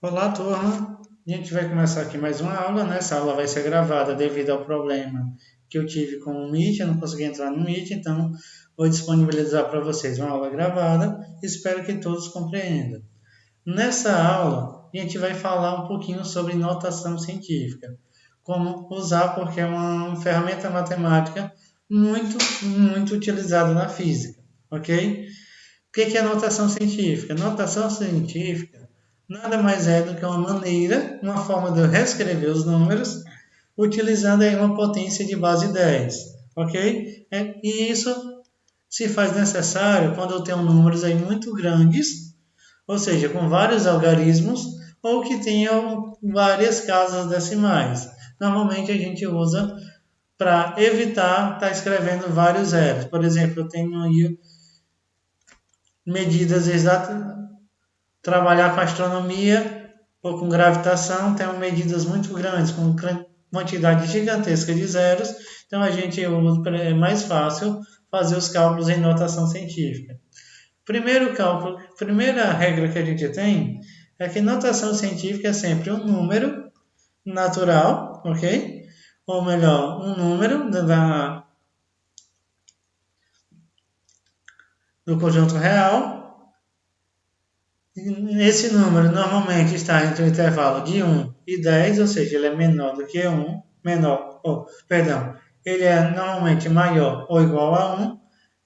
Olá, turma. A gente vai começar aqui mais uma aula, né? Essa aula vai ser gravada devido ao problema que eu tive com o Meet. Eu não consegui entrar no Meet, então vou disponibilizar para vocês uma aula gravada. Espero que todos compreendam. Nessa aula, a gente vai falar um pouquinho sobre notação científica. Como usar, porque é uma ferramenta matemática muito utilizada na física, ok? O que é notação científica? Notação científica nada mais é do que uma maneira, uma forma de eu reescrever os números utilizando aí uma potência de base 10, ok? E isso se faz necessário quando eu tenho números aí muito grandes, ou seja, com vários algarismos, ou que tenham várias casas decimais. Normalmente a gente usa para evitar estar escrevendo vários zeros. Por exemplo, eu tenho aí medidas exatas, trabalhar com astronomia ou com gravitação, tem medidas muito grandes, com quantidade gigantesca de zeros, então a gente é mais fácil fazer os cálculos em notação científica. Primeiro cálculo, primeira regra que a gente tem é que notação científica é sempre um número natural, ok? Ou melhor, um número do conjunto real. Esse número normalmente está entre o intervalo de 1 e 10, ou seja, ele é menor do que 1, ele é normalmente maior ou igual a 1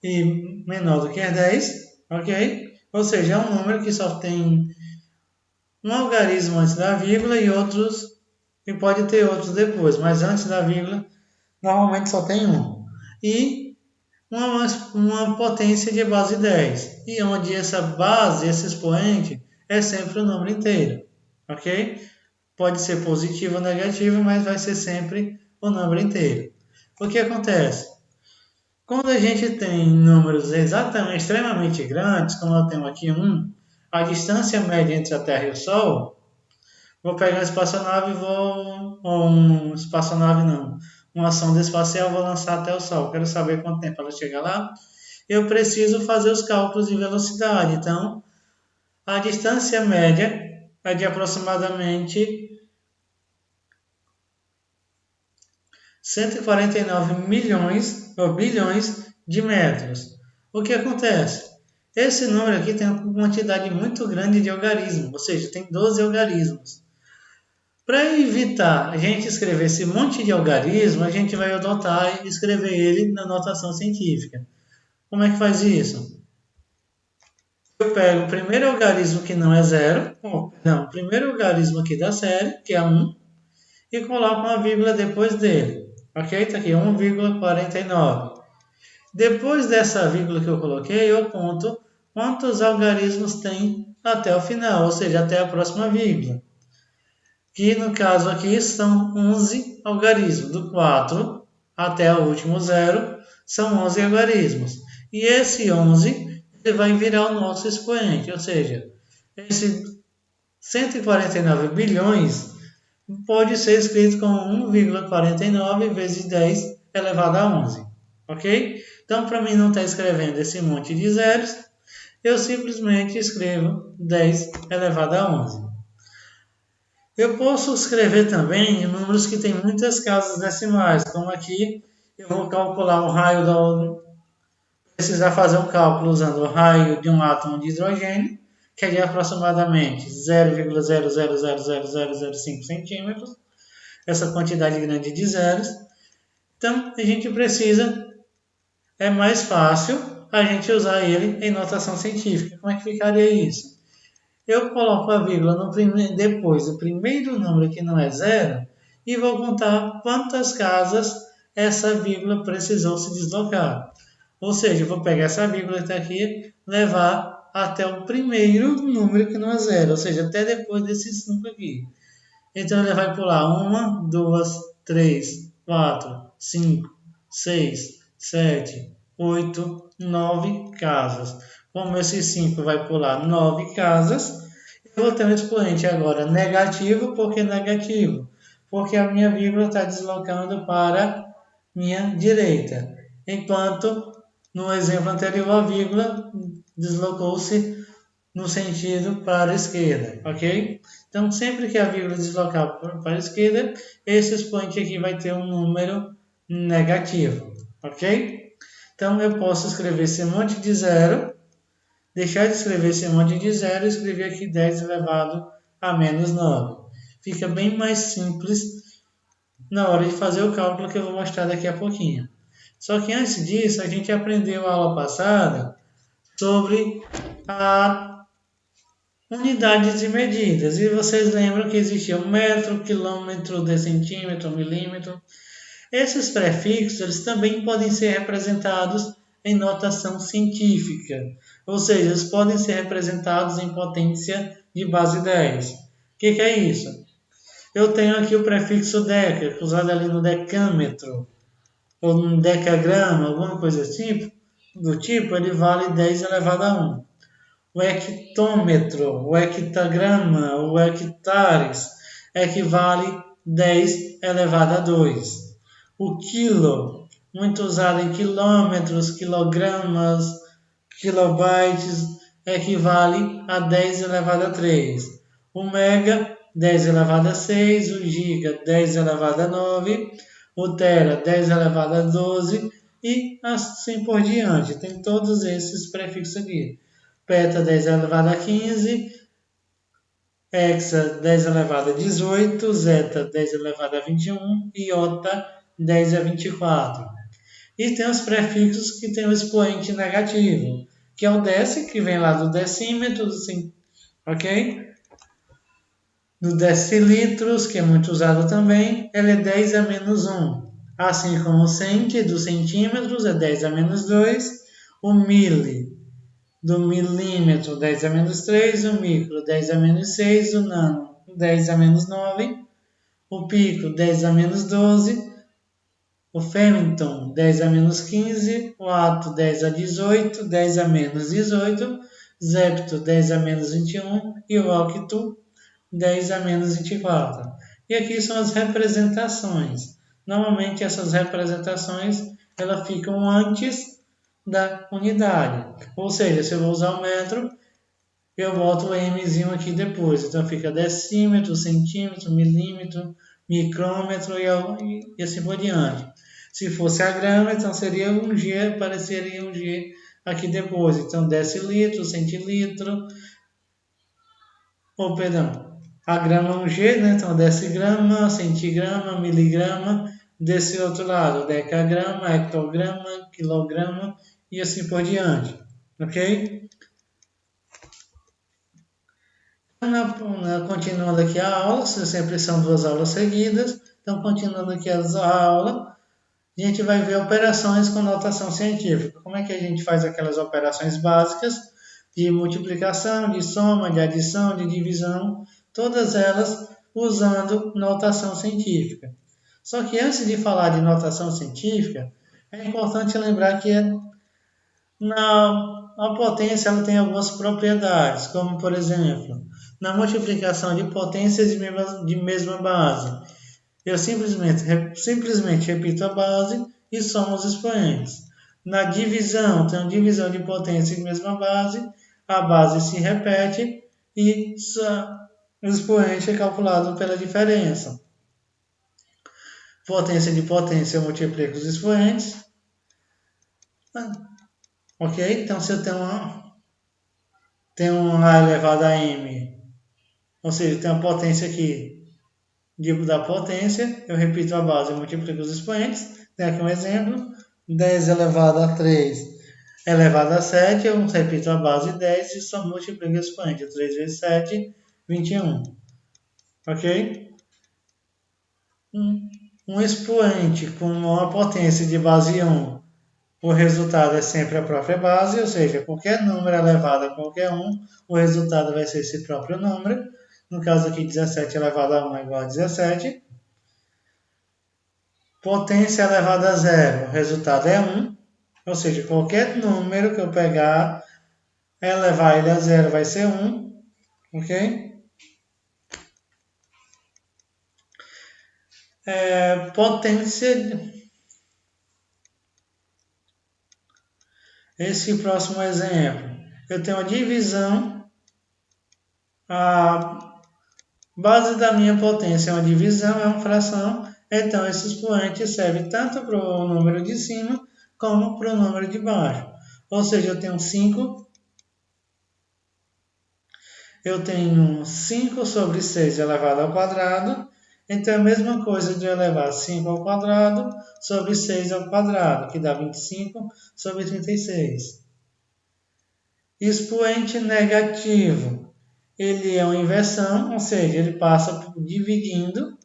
e menor do que 10, ok? Ou seja, é um número que só tem um algarismo antes da vírgula e pode ter outros depois, mas antes da vírgula normalmente só tem um. E uma potência de base 10, e onde essa base, esse expoente, é sempre o número inteiro, ok? Pode ser positivo ou negativo, mas vai ser sempre o número inteiro. O que acontece? Quando a gente tem números extremamente grandes, como eu tenho aqui a distância média entre a Terra e o Sol, vou pegar uma espaçonave e uma sonda espacial, vou lançar até o Sol. Quero saber quanto tempo ela chega lá. Eu preciso fazer os cálculos de velocidade. Então, a distância média é de aproximadamente 149 milhões ou bilhões de metros. O que acontece? Esse número aqui tem uma quantidade muito grande de algarismos, ou seja, tem 12 algarismos. Para evitar a gente escrever esse monte de algarismo, a gente vai adotar e escrever ele na notação científica. Como é que faz isso? Eu pego o primeiro algarismo que não é zero, o primeiro algarismo aqui da série, que é 1, e coloco uma vírgula depois dele. Ok? Está aqui 1,49. Depois dessa vírgula que eu coloquei, eu conto quantos algarismos tem até o final, ou seja, até a próxima vírgula. Que no caso aqui são 11 algarismos, do 4 até o último zero, são 11 algarismos. E esse 11 ele vai virar o nosso expoente, ou seja, esse 149 bilhões pode ser escrito como 1,49 vezes 10 elevado a 11, ok? Então, para mim não estar escrevendo esse monte de zeros, eu simplesmente escrevo 10 elevado a 11. Eu posso escrever também números que têm muitas casas decimais, como aqui eu vou calcular o raio precisar fazer um cálculo usando o raio de um átomo de hidrogênio, que é de aproximadamente 0,000005 centímetros, essa quantidade grande de zeros. Então, a gente precisa, é mais fácil a gente usar ele em notação científica. Como é que ficaria isso? Eu coloco a vírgula depois do primeiro número que não é zero e vou contar quantas casas essa vírgula precisou se deslocar. Ou seja, eu vou pegar essa vírgula que está aqui, levar até o primeiro número que não é zero, ou seja, até depois desse 5 aqui. Então ele vai pular 1, 2, 3, 4, 5, 6, 7, 8, 9 casas. Como esse 5 vai pular 9 casas, eu vou ter um expoente agora negativo. Por que negativo? Porque a minha vírgula está deslocando para minha direita. Enquanto no exemplo anterior a vírgula deslocou-se no sentido para a esquerda, ok? Então, sempre que a vírgula deslocar para a esquerda, esse expoente aqui vai ter um número negativo, ok? Então, eu posso escrever esse monte de zero, deixar de escrever esse monte de zero e escrever aqui 10 elevado a menos 9. Fica bem mais simples na hora de fazer o cálculo que eu vou mostrar daqui a pouquinho. Só que antes disso, a gente aprendeu na aula passada sobre a unidades de medidas. E vocês lembram que existia o metro, quilômetro, decentímetro, milímetro. Esses prefixos eles também podem ser representados em notação científica, ou seja, eles podem ser representados em potência de base 10. O que é isso? Eu tenho aqui o prefixo deca, usado ali no decâmetro, ou no decagrama, alguma coisa do tipo, ele vale 10 elevado a 1. O hectômetro, o hectagrama, o hectares equivale 10 elevado a 2. O quilo, muito usado em quilômetros, quilogramas, kilobytes, equivale a 10 elevado a 3. O mega, 10 elevado a 6. O giga, 10 elevado a 9. O tera, 10 elevado a 12. E assim por diante. Tem todos esses prefixos aqui. Peta 10 elevado a 15, hexa 10 elevado a 18, zeta 10 elevado a 21 e iota 10 a 24. E tem os prefixos que tem o expoente negativo, que é o dec, que vem lá do decímetro, ok? Do decilitros, que é muito usado também, ele é 10 a menos 1. Assim como o cent, dos centímetros, é 10 a menos 2. O mili, do milímetro, 10 a menos 3. O micro, 10 a menos 6. O nano, 10 a menos 9. O pico, 10 a menos 12. O femton, 10 a menos 15, o ato, 10 a 18, 10 a menos 18, zepto, 10 a menos 21 e o octo, 10 a menos 24. E aqui são as representações. Normalmente essas representações elas ficam antes da unidade. Ou seja, se eu vou usar o metro, eu boto o mzinho aqui depois. Então fica decímetro, centímetro, milímetro, micrômetro e assim por diante. Se fosse a grama, então seria um G, apareceria um G aqui depois. Então decilitro, centilitro, perdão, a grama é um G, né? Então decigrama, centigrama, miligrama. Desse outro lado, decagrama, hectograma, quilograma e assim por diante. Ok? Continuando aqui a aula, sempre são duas aulas seguidas. Então, continuando aqui a aula, a gente vai ver operações com notação científica. Como é que a gente faz aquelas operações básicas de multiplicação, de soma, de adição, de divisão, todas elas usando notação científica. Só que antes de falar de notação científica, é importante lembrar que a potência ela tem algumas propriedades, como por exemplo, na multiplicação de potências de mesma base, eu simplesmente repito a base e somo os expoentes. Na divisão, tem divisão de potência de mesma base, a base se repete e o expoente é calculado pela diferença. Potência de potência, eu multiplico os expoentes. Ok? Então, se eu tenho um A elevado a M, ou seja, tem uma potência aqui da potência, eu repito a base e multiplico os expoentes. Tem aqui um exemplo, 10 elevado a 3 elevado a 7, eu repito a base 10 e só multiplico o expoente. 3 vezes 7, 21. Ok? Um expoente com uma potência de base 1, o resultado é sempre a própria base, ou seja, qualquer número elevado a qualquer 1, o resultado vai ser esse próprio número. No caso aqui, 17 elevado a 1 é igual a 17. Potência elevada a zero, o resultado é 1. Ou seja, qualquer número que eu pegar, elevar ele a zero vai ser 1. Ok? Potência. Esse próximo exemplo. Eu tenho a divisão. Base da minha potência é uma divisão, é uma fração, então esse expoente serve tanto para o número de cima como para o número de baixo. Ou seja, eu tenho 5 sobre 6 elevado ao quadrado, então é a mesma coisa de eu elevar 5 ao quadrado sobre 6 ao quadrado, que dá 25 sobre 36. Expoente negativo, ele é uma inversão, ou seja, ele passa dividindo,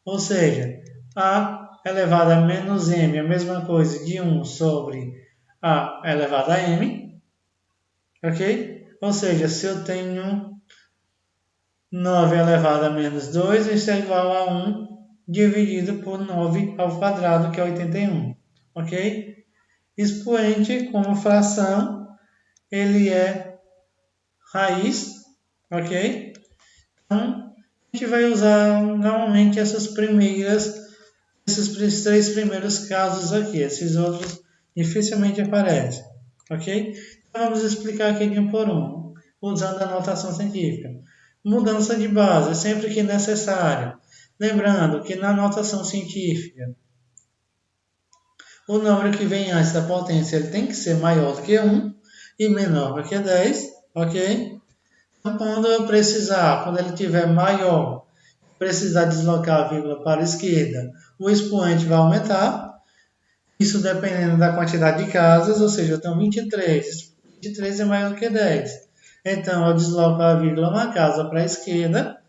ou seja, a elevado a menos m é a mesma coisa de 1 sobre a elevado a m, ok? Ou seja, se eu tenho 9 elevado a menos 2, isso é igual a 1 dividido por 9 ao quadrado, que é 81, ok? Expoente como fração, ele é raiz, ok? Então, a gente vai usar normalmente esses três primeiros casos aqui, esses outros dificilmente aparecem, ok? Então, vamos explicar aqui de um por um, usando a notação científica. Mudança de base, sempre que necessário. Lembrando que na notação científica, o número que vem antes da potência ele tem que ser maior do que 1 e menor do que 10, ok? Então, quando ele tiver maior, precisar deslocar a vírgula para a esquerda, o expoente vai aumentar. Isso dependendo da quantidade de casas, ou seja, eu tenho 23. 23 é maior do que 10. Então, eu desloco a vírgula uma casa para a esquerda.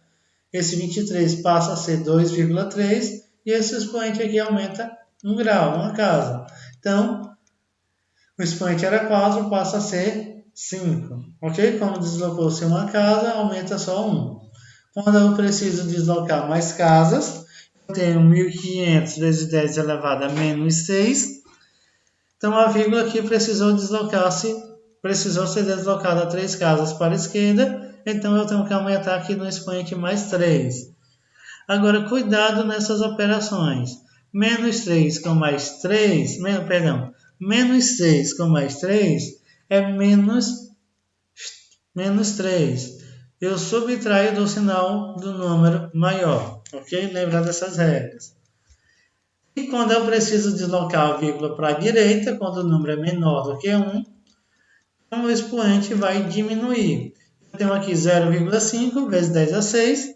Esse 23 passa a ser 2,3 e esse expoente aqui aumenta 1 grau, uma casa. Então, o expoente era 4, passa a ser 5. Ok? Como deslocou-se uma casa, aumenta só 1. Quando eu preciso deslocar mais casas, eu tenho 1.500 vezes 10 elevado a menos 6. Então, a vírgula aqui precisou ser deslocada 3 casas para a esquerda. Então, eu tenho que aumentar aqui no expoente mais 3. Agora, cuidado nessas operações. Menos 3 com mais 3, menos 6 com mais 3 é menos 3. Eu subtraio do sinal do número maior, ok? Lembrar dessas regras. E quando eu preciso deslocar a vírgula para a direita, quando o número é menor do que 1, então o expoente vai diminuir. Eu tenho aqui 0,5 vezes 10 a 6.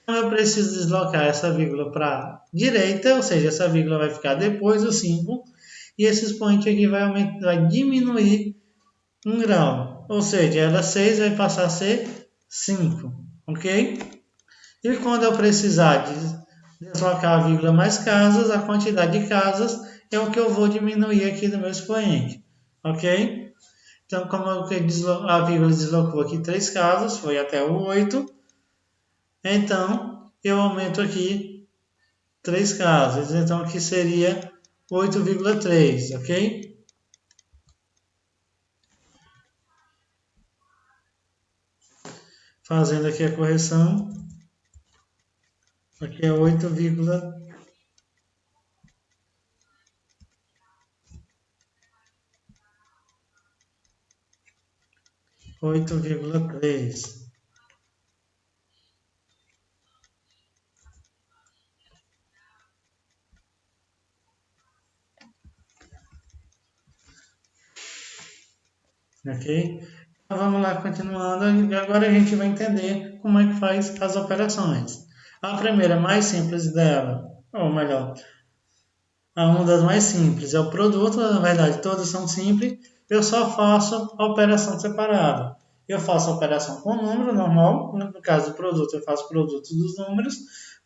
Então eu preciso deslocar essa vírgula para a direita, ou seja, essa vírgula vai ficar depois do 5. E esse expoente aqui vai diminuir 1 grau. Ou seja, era 6 vai passar a ser 5. Ok? E quando eu precisar deslocar a vírgula mais casas, a quantidade de casas é o que eu vou diminuir aqui no meu expoente. Ok? Então, como a vírgula deslocou aqui 3 casas, foi até o 8. Então, eu aumento aqui 3 casas. Então, aqui seria 8,3, ok? Fazendo aqui a correção. Aqui é 8,3. Ok? Então vamos lá, continuando. Agora a gente vai entender como é que faz as operações. A primeira, mais simples dela, ou melhor, uma das mais simples é o produto. Na verdade, todas são simples. Eu só faço a operação separada. Eu faço a operação com número normal. No caso do produto, eu faço produto dos números,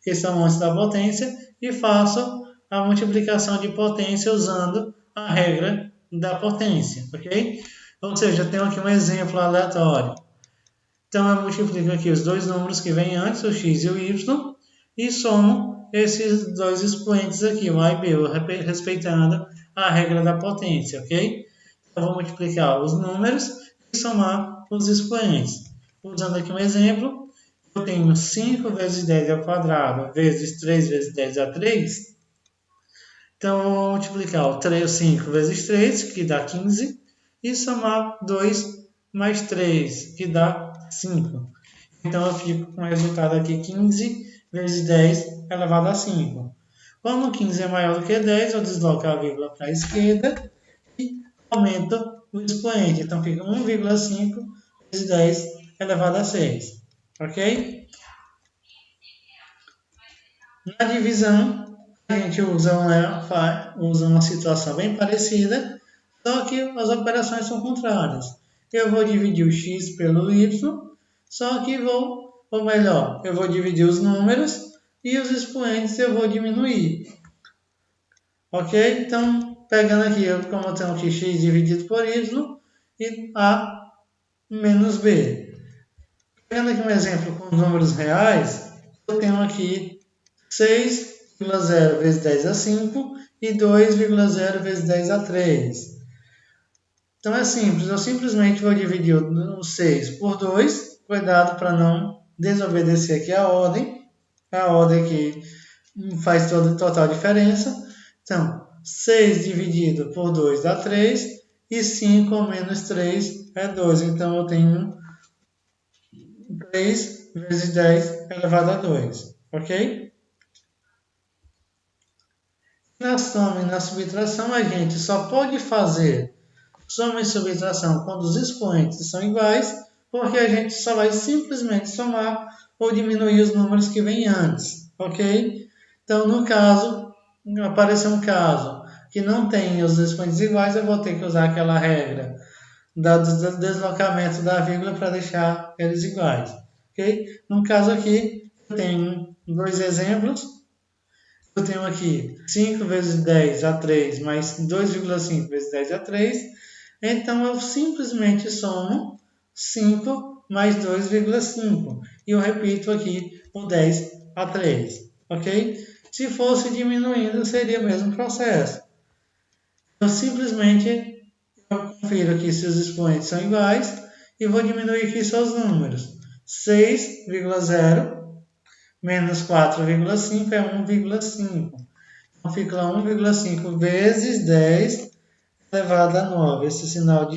que são antes da potência, e faço a multiplicação de potência usando a regra da potência, ok? Ou seja, eu tenho aqui um exemplo aleatório. Então, eu multiplico aqui os dois números que vêm antes, o x e o y, e somo esses dois expoentes aqui, o a e b, respeitando a regra da potência, ok? Então, eu vou multiplicar os números e somar os expoentes. Usando aqui um exemplo, eu tenho 5 vezes 10 ao quadrado vezes 3 vezes 10 a 3. Então, eu vou multiplicar o 5 vezes 3, que dá 15, e somar 2 mais 3, que dá 5. Então eu fico com o resultado aqui 15 vezes 10 elevado a 5. Como 15 é maior do que 10, eu desloco a vírgula para a esquerda e aumento o expoente. Então fica 1,5 vezes 10 elevado a 6. Ok? Na divisão, a gente usa uma situação bem parecida, só que as operações são contrárias. Eu vou dividir o x pelo y, só que ou melhor, eu vou dividir os números e os expoentes eu vou diminuir. Ok? Então, pegando aqui, como eu tenho aqui x dividido por y e a menos b. Pegando aqui um exemplo com números reais, eu tenho aqui 6,0 vezes 10 a 5 e 2,0 vezes 10 a 3. Então é simples, eu simplesmente vou dividir o 6 por 2, cuidado para não desobedecer aqui a ordem que faz total diferença. Então, 6 dividido por 2 dá 3 e 5 menos 3 é 2. Então eu tenho 3 vezes 10 elevado a 2, ok? Na soma e na subtração a gente só pode fazer soma e subtração quando os expoentes são iguais, porque a gente só vai simplesmente somar ou diminuir os números que vêm antes, ok? Então, no caso, apareceu um caso que não tem os expoentes iguais, eu vou ter que usar aquela regra do deslocamento da vírgula para deixar eles iguais, ok? No caso aqui, eu tenho dois exemplos. Eu tenho aqui 5 vezes 10 a 3 mais 2,5 vezes 10 a 3. Então, eu simplesmente somo 5 mais 2,5. E eu repito aqui o 10 a 3. Ok? Se fosse diminuindo, seria o mesmo processo. Eu simplesmente confiro aqui se os expoentes são iguais e vou diminuir aqui só os números. 6,0 menos 4,5 é 1,5. Então fica lá 1,5 vezes 10 elevado a 9. Esse sinal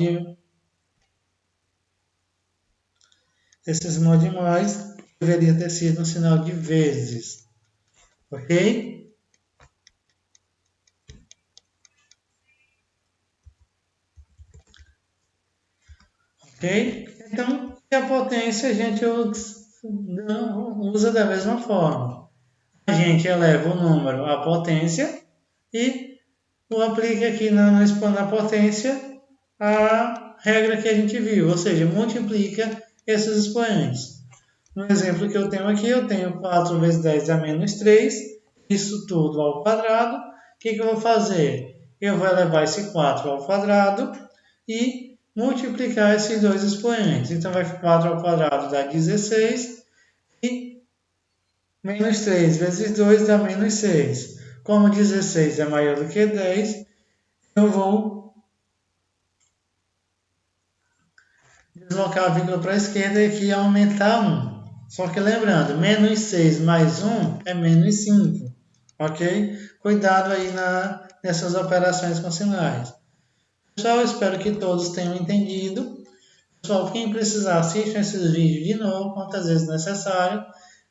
de mais deveria ter sido um sinal de vezes. Ok? Ok? Então, a potência a gente usa da mesma forma. A gente eleva o número à potência e aplica aqui na potência a regra que a gente viu, ou seja, multiplica esses expoentes. No exemplo que eu tenho aqui, eu tenho 4 vezes 10 a menos 3, isso tudo ao quadrado. O que eu vou fazer? Eu vou elevar esse 4 ao quadrado e multiplicar esses dois expoentes. Então, 4 ao quadrado dá 16 e menos 3 vezes 2 dá menos 6. Como 16 é maior do que 10, eu vou deslocar a vírgula para a esquerda e aqui aumentar 1. Só que lembrando, menos 6 mais 1 é menos 5. Ok? Cuidado aí nessas operações com sinais. Pessoal, eu espero que todos tenham entendido. Pessoal, quem precisar, assistam esses vídeos de novo, quantas vezes necessário.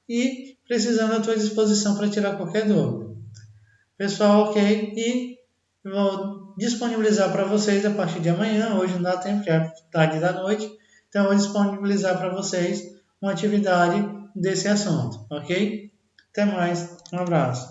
E precisando à tua disposição para tirar qualquer dúvida. Pessoal, ok? E vou disponibilizar para vocês a partir de amanhã. Hoje não dá tempo, que é tarde da noite. Então, eu vou disponibilizar para vocês uma atividade desse assunto, ok? Até mais. Um abraço.